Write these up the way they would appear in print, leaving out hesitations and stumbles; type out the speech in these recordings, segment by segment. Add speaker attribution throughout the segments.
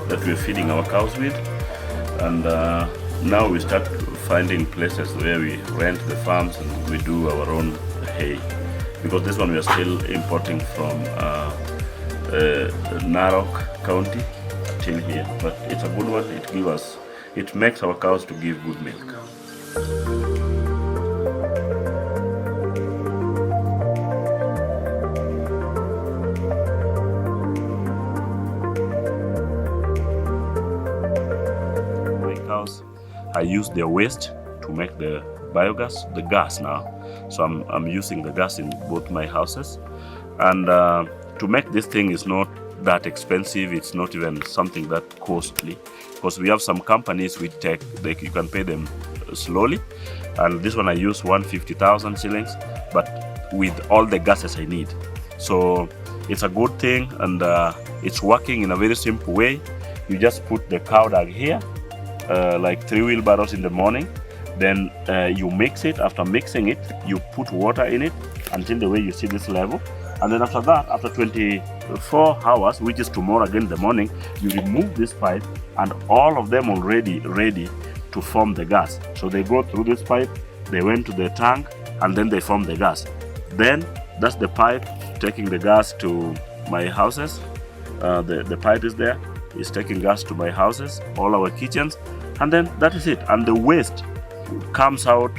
Speaker 1: that we're feeding our cows with, and now we start finding places where we rent the farms and we do our own hay, because this one we are still importing from Narok County till here. But it's a good one. It makes our cows to give good milk. My cows, I use their waste to make the biogas, the gas now. So I'm using the gas in both my houses, and to make this thing is not that expensive. It's not even something that costly, because we have some companies which take, like, you can pay them slowly, and this one I use 150,000 shillings, but with all the gases I need. So it's a good thing, and it's working in a very simple way. You just put the cow dung here, like 3 wheelbarrows in the morning, then you mix it. After mixing it, you put water in it until the way you see this level, and then after that, after 24 hours, which is tomorrow again in the morning, you remove this pipe, and all of them already ready to form the gas. So they go through this pipe, they went to the tank, and then they form the gas. Then that's the pipe taking the gas to my houses. The pipe is there, it's taking gas to my houses, all our kitchens, and then that is it. And the waste comes out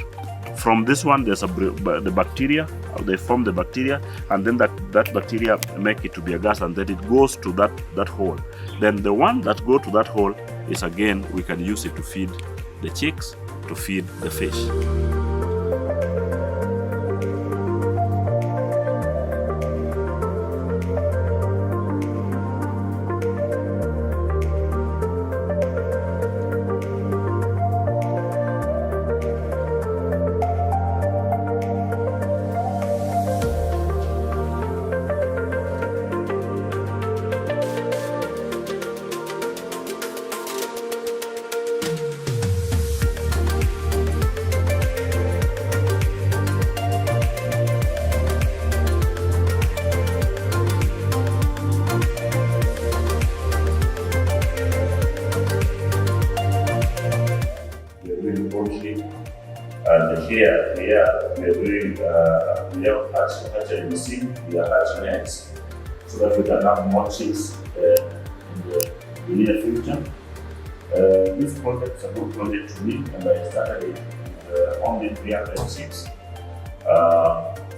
Speaker 1: from this one. There's the bacteria, they form the bacteria, and then that bacteria make it to be a gas, and then it goes to that hole. Then the one that go to that hole is, again, we can use it to feed the chicks, to feed the fish. Poultry, and here we are doing, we have hatchery machine. We are hatching eggs so that we can have more chicks in the near future. This project is a good project to me, and I started it with only 300 chicks.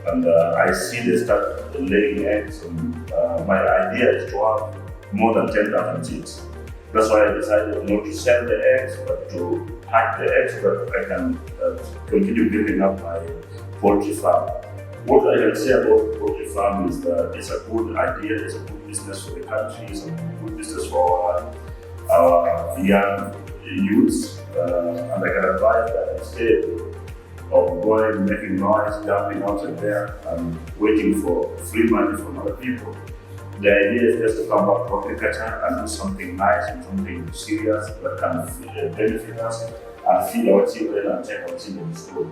Speaker 1: And I see they start laying eggs, and my idea is to have more than 10,000 chicks. That's why I decided not to sell the eggs, but to hatch the eggs so that I can continue building up my poultry farm. What I can say about poultry farm is that it's a good idea, it's a good business for the country, it's a good business for our young youths, and I can advise that instead of going, making noise, jumping outside there and waiting for free money from other people, the idea is just to come back to agriculture and do something nice and something serious that can benefit us and feed our children and take our children to school.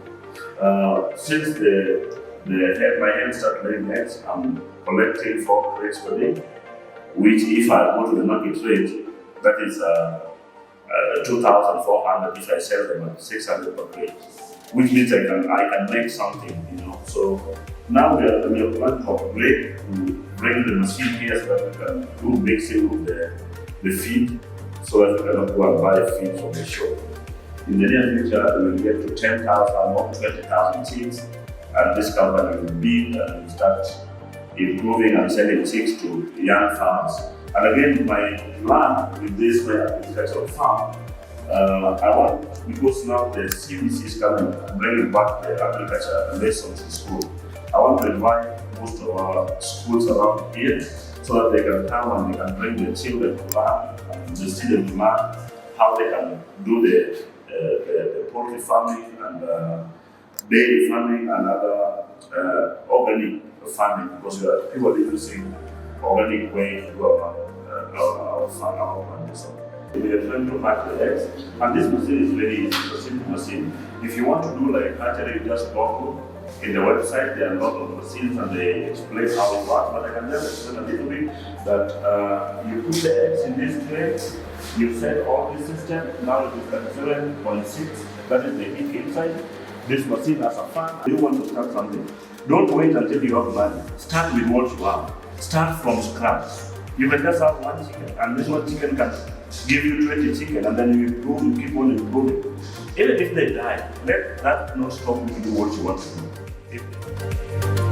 Speaker 1: Since my hens start laying eggs, I'm collecting 4 crates per day, which, if I go to the market rate, that is 2,400 if I sell them at 600 per crate, which means I can make something, you know. So now we are planning to upgrade to bring the machine here so that we can do mixing with the feed, so that we cannot go and buy feed from the shop. In the near future, we will get to 10,000 or 20,000 chicks, and this company will build and will start improving and selling chicks to young farmers. And again, my plan with this, my agricultural farm, I want, because now the CBC is coming and bringing back the agriculture lessons in school, I want to invite most of our schools around here so that they can come and they can bring their children to learn, and the students to learn how they can do the poultry farming and dairy farming and other organic farming, because we are purely using organic way to do our plantation. We are trying to hatch the eggs, and this machine is very simple machine. If you want to do like hatchery, you just go in the website. There are a lot of machines and they explain how it works, but I can just explain a little bit that you put the eggs in this tray, You set all this system, now it is at 7.6, that is the heat inside. This machine has a fan. You want to start something. Don't wait until you have money. Start with what you have. Start from scratch. You can just have one chicken, and this one chicken can give you 20 chicken, and then you improve, you keep on improving. Even if they die, let that not stop you to do what you want to do.